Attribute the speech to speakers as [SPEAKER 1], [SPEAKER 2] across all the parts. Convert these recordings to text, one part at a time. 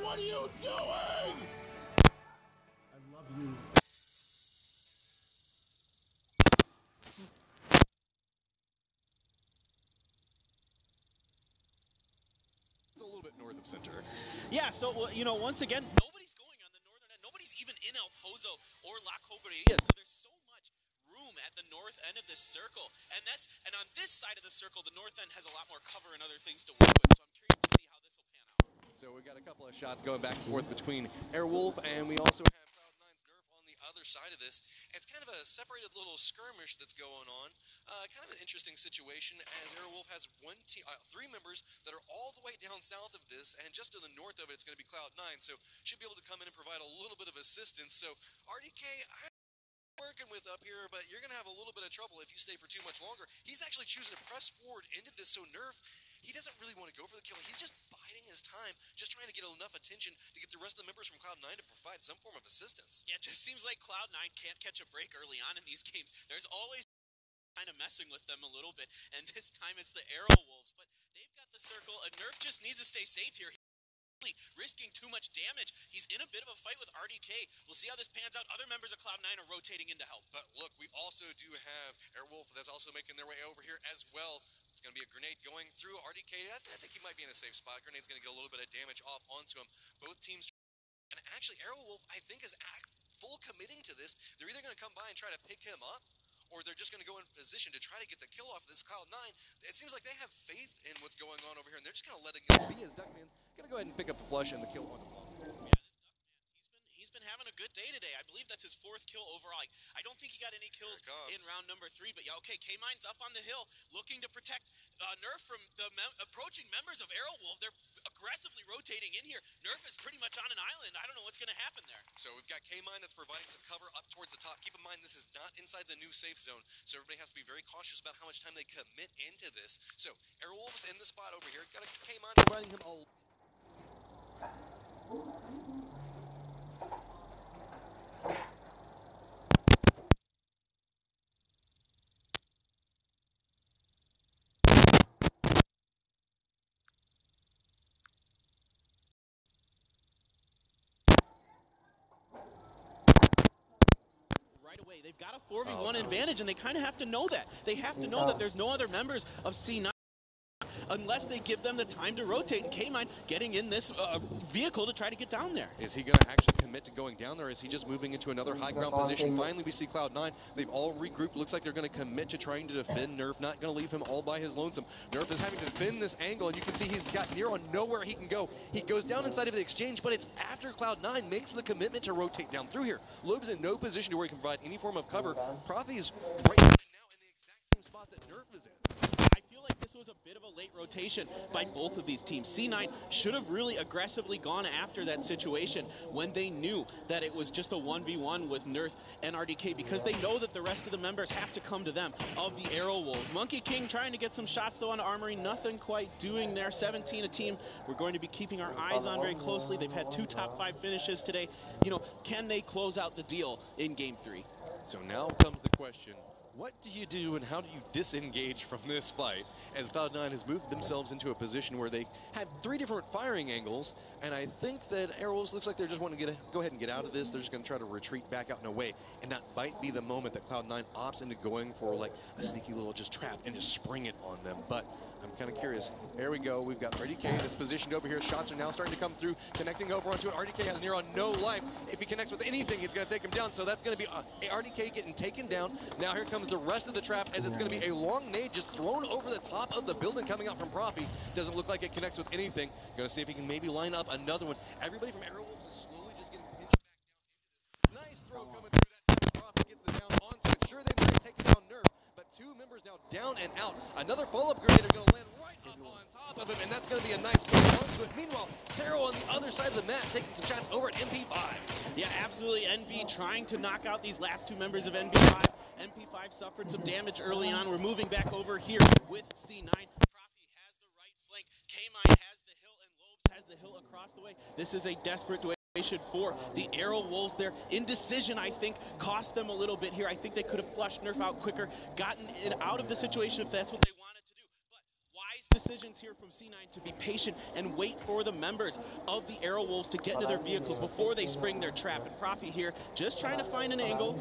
[SPEAKER 1] What are you doing?
[SPEAKER 2] I love you.
[SPEAKER 1] It's a little bit north of center.
[SPEAKER 3] Yeah, so, you know, once again, nobody's going on the northern end. Nobody's even in El Pozo or La Cobreria, so there's so much room at the north end of this circle. And on this side of the circle, the north end has a lot more cover and other things to work with, so I'm curious to see how this will pan out.
[SPEAKER 1] So we've got a couple of shots going back and forth between Airwolf, and we also have Cloud9's Nerf on the other side of this. It's kind of a separated little skirmish that's going on. Kind of an interesting situation, as Airwolf has three members that are all the way down south of this, and just to the north of it, it's going to be Cloud9, so should be able to come in and provide a little bit of assistance. So RDK, I'm working with up here, but you're going to have a little bit of trouble if you stay for too much longer. He's actually choosing to press forward into this, so Nerf, he doesn't really want to go for the kill. He's just biding his time, just trying to get enough attention to get the rest of the members from Cloud9 to provide some form of assistance.
[SPEAKER 3] Yeah, it just seems like Cloud9 can't catch a break early on in these games. There's always kind of messing with them a little bit, and this time it's the Airwolves, but they've got the circle. Nerf just needs to stay safe here. He's risking too much damage. He's in a bit of a fight with RDK. We'll see how this pans out. Other members of Cloud9 are rotating in to help.
[SPEAKER 1] But look, we also do have Airwolf that's also making their way over here as well. It's going to be a grenade going through RDK. I think he might be in a safe spot. Grenade's going to get a little bit of damage off onto him. Both teams, and actually Airwolf, I think, is full committing to this. They're either going to come by and try to pick him up, or they're just going to go in position to try to get the kill off of this Cloud9. It seems like they have faith in what's going on over here, and they're just kind of letting it be, as Duckman's going to go ahead and pick up the flush and the kill on the ball.
[SPEAKER 3] Yeah, he's been having a good day today. I believe that's his 4th kill overall. I don't think he got any kills in round number 3, but yeah, okay, K-Mine's up on the hill looking to protect Nerf from the approaching members of Airwolf. They're aggressively rotating in here. Nerf is pretty much on an island. I don't know what's going to happen there.
[SPEAKER 1] So we've got K-Mine that's providing some cover up towards the top. Keep in mind, this is not inside the new safe zone, so everybody has to be very cautious about how much time they commit into this. So Airwolf's in the spot over here. Got a K-Mine providing him a...
[SPEAKER 3] They've got a 4v1 advantage, and they kind of have to know that. They have to know that there's no other members of C9 unless they give them the time to rotate, and K-Mine getting in this vehicle to try to get down there.
[SPEAKER 1] Is he going to actually commit to going down there, or is he just moving into another high ground position? Finally, we see Cloud9. They've all regrouped. Looks like they're going to commit to trying to defend Nerf, not going to leave him all by his lonesome. Nerf is having to defend this angle, and you can see he's got near on nowhere he can go. He goes down inside of the exchange, but it's after Cloud9 makes the commitment to rotate down through here. Loeb's in no position to where he can provide any form of cover. Profi's right now in the exact same spot that Nerf is in.
[SPEAKER 3] I feel like this was a bit of a late rotation by both of these teams. C9 should have really aggressively gone after that situation when they knew that it was just a 1v1 with Nerf and RDK, because they know that the rest of the members have to come to them of the Airwolves. Monkey King trying to get some shots though on Armory, nothing quite doing there. 17 a team we're going to be keeping our eyes on very closely. They've had 2 top 5 finishes today. You know, can they close out the deal in game 3?
[SPEAKER 1] So now comes the question. What do you do and how do you disengage from this fight, as Cloud9 has moved themselves into a position where they have 3 different firing angles, and I think that Airwolves looks like they're just wanting to go ahead and get out of this. They're just going to try to retreat back out and away, and that might be the moment that Cloud9 opts into going for like a sneaky little just trap and just spring it on them. But I'm kind of curious. There we go. We've got RDK that's positioned over here. Shots are now starting to come through, connecting over onto it. RDK has near on no life. If he connects with anything, it's going to take him down. So that's going to be RDK getting taken down. Now here comes the rest of the trap, as it's going to be a long nade just thrown over the top of the building coming out from Profi. Doesn't look like it connects with anything. Going to see if he can maybe line up another one. Everybody from Airwolves is slowly just getting pinched back down into this. Nice throw coming through that time. Profi gets the down onto it. Sure, they might take down Nerf, but two members now down and out. Another follow-up grenade is going to land right up on top of him, and that's going to be a nice push onto it. Meanwhile, Taro on the other side of the map taking some shots over at MP5.
[SPEAKER 3] Yeah, absolutely. NV trying to knock out these last two members of NB5. MP5 suffered some damage early on. We're moving back over here with C9. Profi has the right flank. K-Mine has the hill, and Lobes has the hill across the way. This is a desperate situation for the Arrow Wolves there. Indecision, I think, cost them a little bit here. I think they could have flushed Nerf out quicker, gotten it out of the situation if that's what they wanted to do. But wise decisions here from C9 to be patient and wait for the members of the Arrow Wolves to get into their vehicles before they spring their trap. And Profi here just trying to find an angle.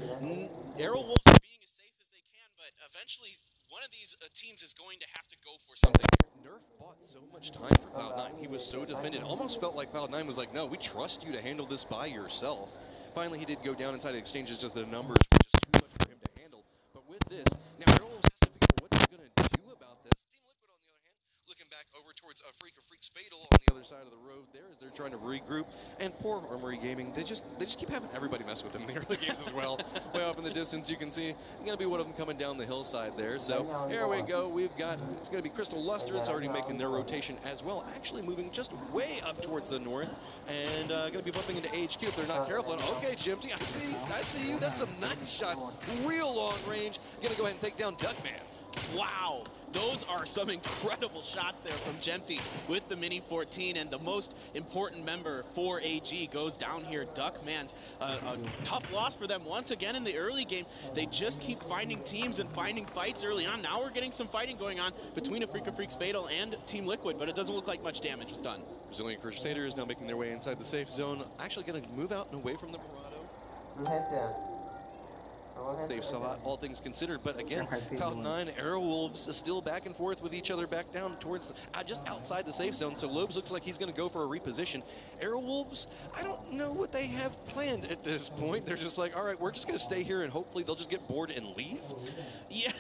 [SPEAKER 3] Arrow Wolves are being as safe as they can, but eventually one of these teams is going to have to go for something.
[SPEAKER 1] Nerf bought so much time for Cloud9. He was so defended. Almost felt like Cloud9 was like, no, we trust you to handle this by yourself. Finally, he did go down inside the exchanges of the numbers, which is too much for him to handle. But with this, now Arrow Wolves has to figure out what they're going to do about this. Team Liquid, on the other hand, looking back over towards a Freak of Freaks Fatal on the other side of the road there as they're trying to regroup. And poor Armory Gaming, they just keep having everybody mess with them in the early games as well. Way off in the distance, you can see going to be one of them coming down the hillside there. So here we go. We've got, it's going to be Crystal Luster. It's already making their rotation as well. Actually moving just way up towards the north and going to be bumping into HQ if they're not careful. And okay, Jimty, I see you. That's some nice shots. Real long range. Going to go ahead and take down Duckmans.
[SPEAKER 3] Wow. Those are some incredible shots there from Jemty with the Mini 14, and the most important member for AG goes down here, Duckmans. A tough loss for them once again in the early game. They just keep finding teams and finding fights early on. Now we're getting some fighting going on between a Freak of Freaks Fatal and Team Liquid, but it doesn't look like much damage was done.
[SPEAKER 1] Brazilian Crusaders now making their way inside the safe zone. Actually going to move out and away from the Murado. They've saw all things considered, but again, Cloud9, Airwolves is still back and forth with each other back down towards the, just outside the safe zone. So Lobes looks like he's going to go for a reposition. Airwolves, I don't know what they have planned at this point. They're just like, all right, we're just going to stay here and hopefully they'll just get bored and leave.
[SPEAKER 3] Yeah,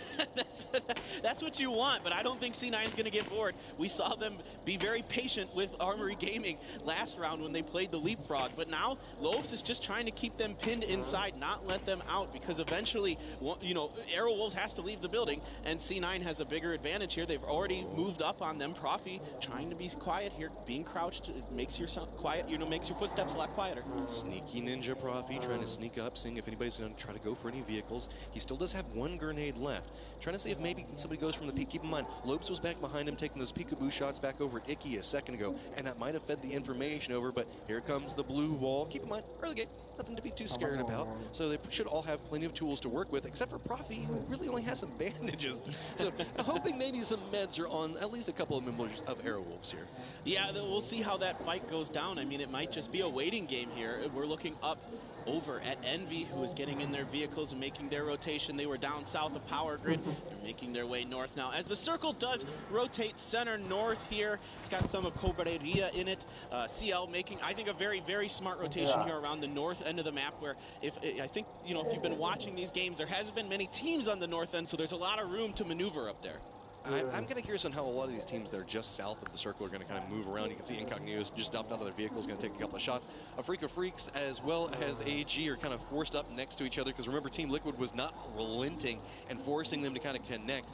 [SPEAKER 3] that's what you want, but I don't think C9 is going to get bored. We saw them be very patient with Armory Gaming last round when they played the Leapfrog, but now Lobes is just trying to keep them pinned inside, not let them out, because eventually, you know, Arrow Wolves has to leave the building, and C9 has a bigger advantage here. They've already moved up on them. Profi trying to be quiet here, being crouched makes your sound quiet, you know, makes your footsteps a lot quieter.
[SPEAKER 1] Sneaky ninja Profi trying to sneak up, seeing if anybody's going to try to go for any vehicles. He still does have one grenade left. Trying to see if maybe somebody goes from the peak. Keep in mind, Lopes was back behind him taking those peekaboo shots back over at Icky a second ago, and that might have fed the information over, but here comes the blue wall. Keep in mind, early game, nothing to be too scared about, so they should all have plenty of tools to work with, except for Profi, who really only has some bandages. So I'm hoping maybe some meds are on at least a couple of members of Airwolves here.
[SPEAKER 3] Yeah, we'll see how that fight goes down. I mean, it might just be a waiting game here. We're looking up over at Envy, who is getting in their vehicles and making their rotation. They were down south of Power Grid. They're making their way north now. As the circle does rotate center north here, it's got some of Cobreria in it. CL making, I think, a very, very smart rotation here around the north end of the map, where I think, you know, if you've been watching these games, there hasn't been many teams on the north end, so there's a lot of room to maneuver up there.
[SPEAKER 1] I'm kind of curious on how a lot of these teams that are just south of the circle are going to kind of move around. You can see Incognitos just stopped out of their vehicles, going to take a couple of shots. A Freak of Freaks as well as AG are kind of forced up next to each other, because remember, Team Liquid was not relenting and forcing them to kind of connect.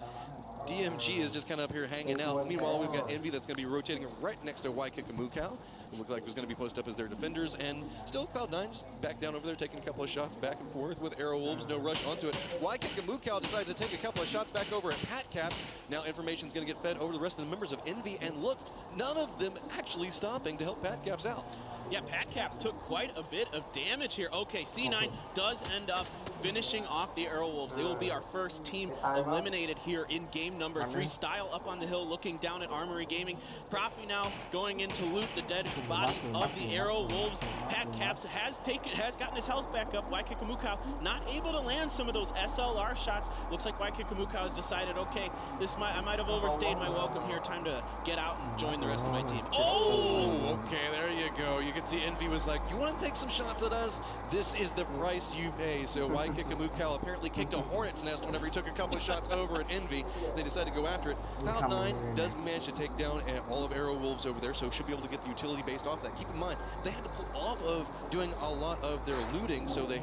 [SPEAKER 1] DMG is just kind of up here hanging out. Meanwhile, we've got Envy that's going to be rotating right next to Waikikamucow. It looked like it was going to be posted up as their defenders, and still Cloud9 just back down over there taking a couple of shots back and forth with Airwolves. No rush onto it. Waikikamucow decides to take a couple of shots back over at PatCaps. Now information's going to get fed over the rest of the members of Envy, and look, none of them actually stopping to help PatCaps out.
[SPEAKER 3] Yeah, PatCaps took quite a bit of damage here. Okay, C9 does end up finishing off the Airwolves. They will be our first team eliminated here in game number 3. Style up on the hill looking down at Armory Gaming. Profi now going in to loot the dead bodies of the Airwolves. PatCaps has gotten his health back up. Waikikamucow not able to land some of those SLR shots. Looks like Waikikamucow has decided, okay, I might have overstayed my welcome here. Time to get out and join the rest of my team.
[SPEAKER 1] Oh, okay, there you go. You could see Envy was like, you want to take some shots at us? This is the price you pay. So vikingsgaming apparently kicked a hornet's nest whenever he took a couple of shots over at Envy. They decided to go after it. Cloud9 does manage to take down all of Arrow Wolves over there, so should be able to get the utility based off that. Keep in mind, they had to pull off of doing a lot of their looting, so they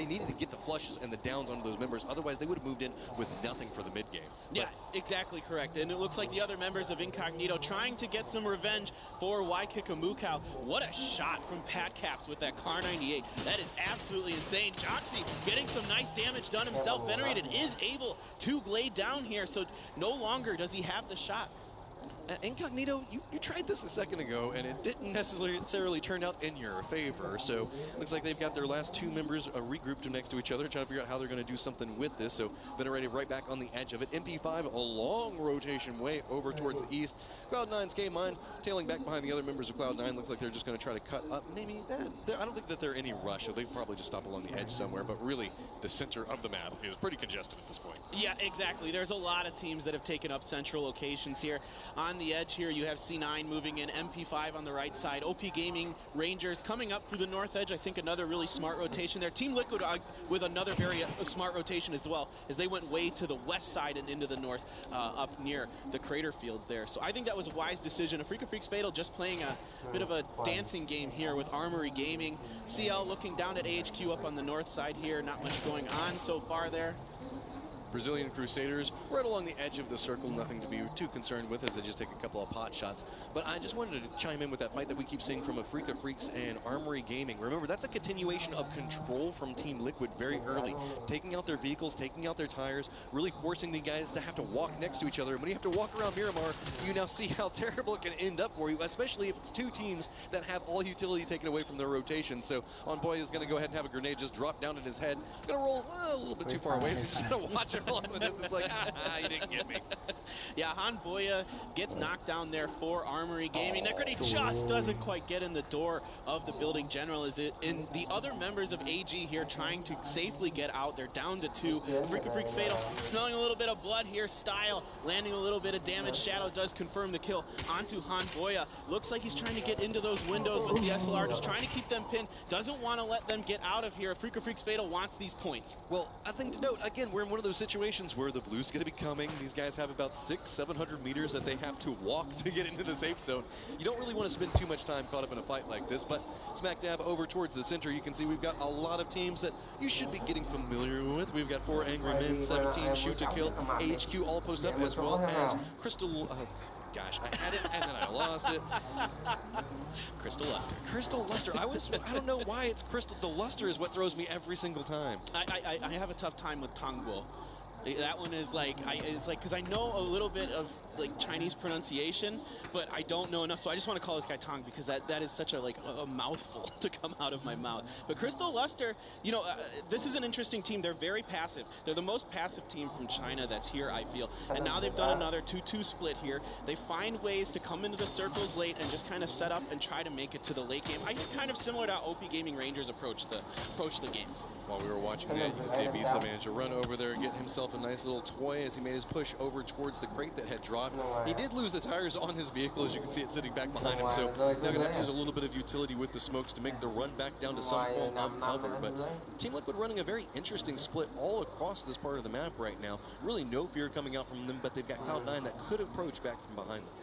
[SPEAKER 1] needed to get the flushes and the downs onto those members. Otherwise, they would have moved in with nothing for the mid game.
[SPEAKER 3] Yeah, exactly correct. And it looks like the other members of Incognito trying to get some revenge for vikingsgaming. What a shot from Pat Caps with that Car 98. That is absolutely insane. Joxy getting some nice damage done himself. Venerated is able to lay down here, so no longer does he have the shot.
[SPEAKER 1] Incognito, you tried this a second ago, and it didn't necessarily turn out in your favor. So looks like they've got their last two members regrouped next to each other, trying to figure out how they're going to do something with this. So Venerated right back on the edge of it. MP5, a long rotation way over towards the east. Cloud9's K-Mine tailing back behind the other members of Cloud9. Looks like they're just going to try to cut up. Maybe I don't think that they're any rush, so they probably just stop along the edge somewhere. But really, the center of the map is pretty congested at this point.
[SPEAKER 3] Yeah, exactly. There's a lot of teams that have taken up central locations here. On the edge here, you have C9 moving in, MP5 on the right side, OP Gaming, Rangers coming up through the north edge. I think another really smart rotation there. Team Liquid with another very smart rotation as well, as they went way to the west side and into the north, up near the crater fields there. So I think that was a wise decision. Freaks Fatal just playing a bit of a dancing game here with Armory Gaming. CL looking down at AHQ up on the north side here. Not much going on so far there.
[SPEAKER 1] Brazilian Crusaders right along the edge of the circle, nothing to be too concerned with as they just take a couple of pot shots. But I just wanted to chime in with that fight that we keep seeing from Afrika Freaks and Armory Gaming. Remember, that's a continuation of control from Team Liquid very early, taking out their vehicles, taking out their tires, really forcing the guys to have to walk next to each other. And when you have to walk around Miramar, you now see how terrible it can end up for you, especially if it's two teams that have all utility taken away from their rotation. So Onboy is going to go ahead and have a grenade just drop down in his head. Going to roll a little bit too far away, so he's just going to watch it roll in the distance like, you didn't get me.
[SPEAKER 3] Yeah, Han Boya gets knocked down there for Armory Gaming. That grenade just doesn't quite get in the door of the building general. Is it in the other members of AG here trying to safely get out? They're down to two. Freaks Fatal smelling a little bit of blood here. Style landing a little bit of damage. Shadow does confirm the kill onto Han Boya. Looks like he's trying to get into those windows with the SLR, just trying to keep them pinned. Doesn't want to let them get out of here. Freaks Fatal wants these points.
[SPEAKER 1] Well, I think to note, again, we're in one of those situations where the blue's going to be coming. These guys have about 600-700 meters that they have to walk to get into the safe zone. You don't really want to spend too much time caught up in a fight like this, but smack dab over towards the center, you can see we've got a lot of teams that you should be getting familiar with. We've got 4 Angry Men, 17 Shoot to Kill, AHQ all post up, as well as Crystal... gosh, I had it and then I lost it.
[SPEAKER 3] Crystal Luster.
[SPEAKER 1] Crystal Luster. I don't know why it's Crystal. The Luster is what throws me every single time.
[SPEAKER 3] I have a tough time with Tongbo. That one is like, it's like, because I know a little bit of like Chinese pronunciation, but I don't know enough, so I just want to call this guy Tong because that is such a mouthful to come out of my mouth. But Crystal Luster, you know, this is an interesting team. They're very passive. They're the most passive team from China that's here, I feel. And now they've done another 2-2 split here. They find ways to come into the circles late and just kind of set up and try to make it to the late game. I think kind of similar to how OP Gaming Rangers approach the game.
[SPEAKER 1] While we were watching that, you can see Abisa managed to run over there and get himself a nice little toy as he made his push over towards the crate that had dropped. He did lose the tires on his vehicle, as you can see it sitting back behind him, so now going to have to use a little bit of utility with the smokes to make the run back down to some form of cover. But Team Liquid running a very interesting split all across this part of the map right now. Really no fear coming out from them, but they've got Cloud9 that could approach back from behind them.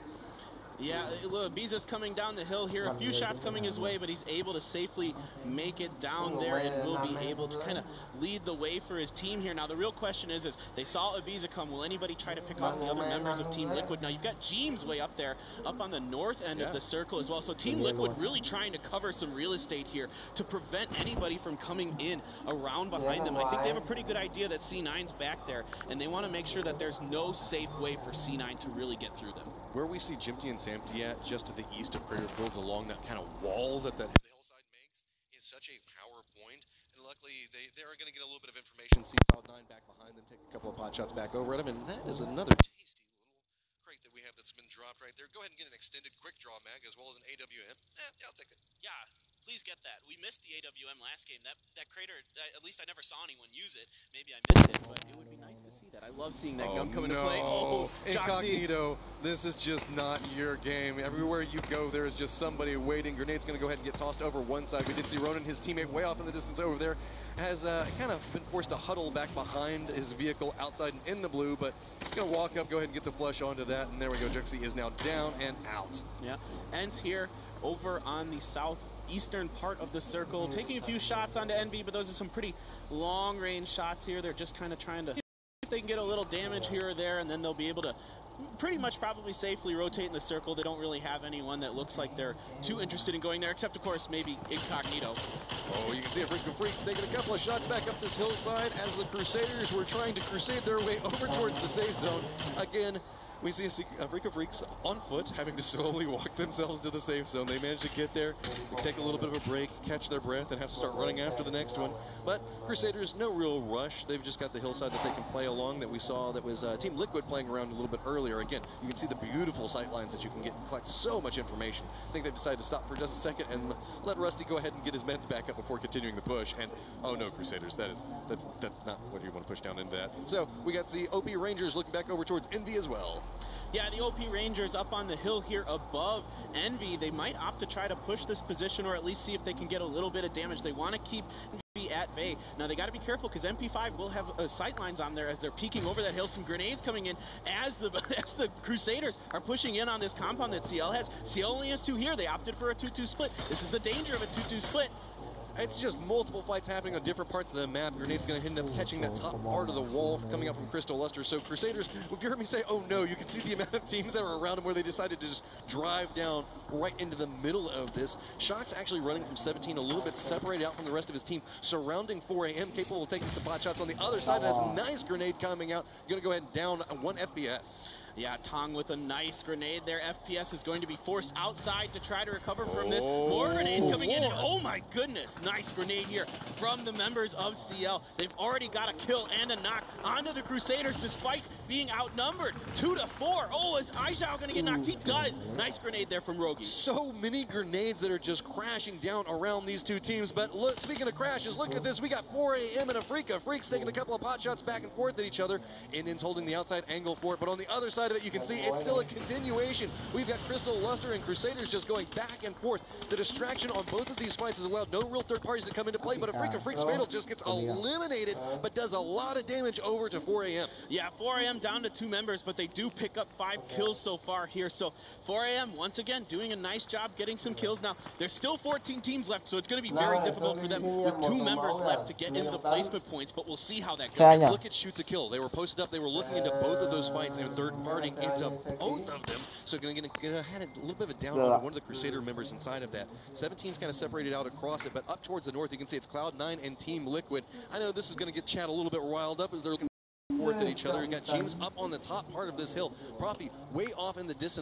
[SPEAKER 3] Yeah, look, Biza's coming down the hill here. A few shots coming his way, but he's able to safely make it down there and will be able to kind of lead the way for his team here. Now, the real question is they saw Ibiza come. Will anybody try to pick off the other members of Team Liquid? Now, you've got James way up there, up on the north end of the circle as well. So Team Liquid really trying to cover some real estate here to prevent anybody from coming in around behind them. I think they have a pretty good idea that C9's back there, and they want to make sure that there's no safe way for C9 to really get through them.
[SPEAKER 1] Where we see Jimpty and Samty at, just to the east of Crater Fields, along that kind of wall that the hillside makes, is such a power point. And luckily, they're going to get a little bit of information, see Cloud9 back behind them, take a couple of pot shots back over at him, and that is another tasty little crate that we have that's been dropped right there. Go ahead and get an extended quick draw mag as well as an AWM. Yeah, I'll take it.
[SPEAKER 3] Yeah. Please get that. We missed the AWM last game. That crater, at least I never saw anyone use it. Maybe I missed it, but it would be nice to see that. that. I love seeing that gun come into play.
[SPEAKER 1] Oh,
[SPEAKER 3] Joxy.
[SPEAKER 1] Incognito, this is just not your game. Everywhere you go, there is just somebody waiting. Grenade's going to go ahead and get tossed over one side. We did see Ronan, his teammate, way off in the distance over there, has kind of been forced to huddle back behind his vehicle outside and in the blue, but going to walk up, go ahead and get the flush onto that, and there we go. Joxy is now down and out.
[SPEAKER 3] Yeah, ends here over on the southeastern part of the circle, taking a few shots onto Envy, but those are some pretty long-range shots here. They're just kind of trying to, if they can get a little damage here or there, and then they'll be able to pretty much probably safely rotate in the circle. They don't really have anyone that looks like they're too interested in going there, except, of course, maybe Incognito.
[SPEAKER 1] Oh, you can see a Freak of Freaks taking a couple of shots back up this hillside as the Crusaders were trying to crusade their way over towards the safe zone. Again, we see a Freak of Freaks on foot having to slowly walk themselves to the safe zone. They managed to get there, take a little bit of a break, catch their breath, and have to start running after the next one. But Crusaders, no real rush. They've just got the hillside that they can play along that we saw that was Team Liquid playing around a little bit earlier. Again, you can see the beautiful sight lines that you can get and collect so much information. I think they've decided to stop for just a second and let Rusty go ahead and get his meds back up before continuing the push. And oh no, Crusaders, that's not what you want to push down into that. So we got the OP Rangers looking back over towards Envy as well.
[SPEAKER 3] Yeah, the OP Rangers up on the hill here above Envy. They might opt to try to push this position or at least see if they can get a little bit of damage. They want to keep Envy at bay. Now, they got to be careful because MP5 will have sight lines on there as they're peeking over that hill. Some grenades coming in as the Crusaders are pushing in on this compound that CL has. CL only has 2 here. They opted for a 2-2 split. This is the danger of a 2-2 split.
[SPEAKER 1] It's just multiple fights happening on different parts of the map. Grenade's going to end up catching that top part of the wall coming up from Crystal Luster. So Crusaders, if you heard me say, oh no, you can see the amount of teams that are around them where they decided to just drive down right into the middle of this. Shock's actually running from 17, a little bit separated out from the rest of his team, surrounding 4AM, capable of taking some pot shots on the other side. That's a nice grenade coming out. Going to go ahead and down 1 FPS.
[SPEAKER 3] Yeah, Tong with a nice grenade there. FPS is going to be forced outside to try to recover from this. More grenades coming in, and oh my goodness, nice grenade here from the members of CL. They've already got a kill and a knock onto the Crusaders despite being outnumbered 2-4. Oh, is Aizhao going to get knocked? He does. Nice grenade there from Rogi.
[SPEAKER 1] So many grenades that are just crashing down around these two teams. But look, speaking of crashes, look at this. We got 4AM and a Freak of Freaks taking a couple of pot shots back and forth at each other. Indian's holding the outside angle for it, but on the other side of it, you can see it's still a continuation. We've got Crystal Luster and Crusaders just going back and forth. The distraction on both of these fights has allowed no real third parties to come into play, but a Freak of Freaks Fatal just gets eliminated, but does a lot of damage over to 4AM.
[SPEAKER 3] Yeah, 4AM down to 2 members, but they do pick up 5 kills so far here. So 4AM, once again, doing a nice job getting some kills. Now, there's still 14 teams left, so it's going to be very difficult for them with 2 members left to get into the placement points, but we'll see how that goes.
[SPEAKER 1] Look at shoot to kill. They were posted up. They were looking into both of those fights and third partying into both of them. So going to had a little bit of a down on one of the Crusader members inside of that. 17's kind of separated out across it, but up towards the north, you can see it's Cloud9 and Team Liquid. I know this is going to get Chad a little bit riled up as they're looking forth at each other. You got James up on the top part of this hill. Proppy way off in the distance.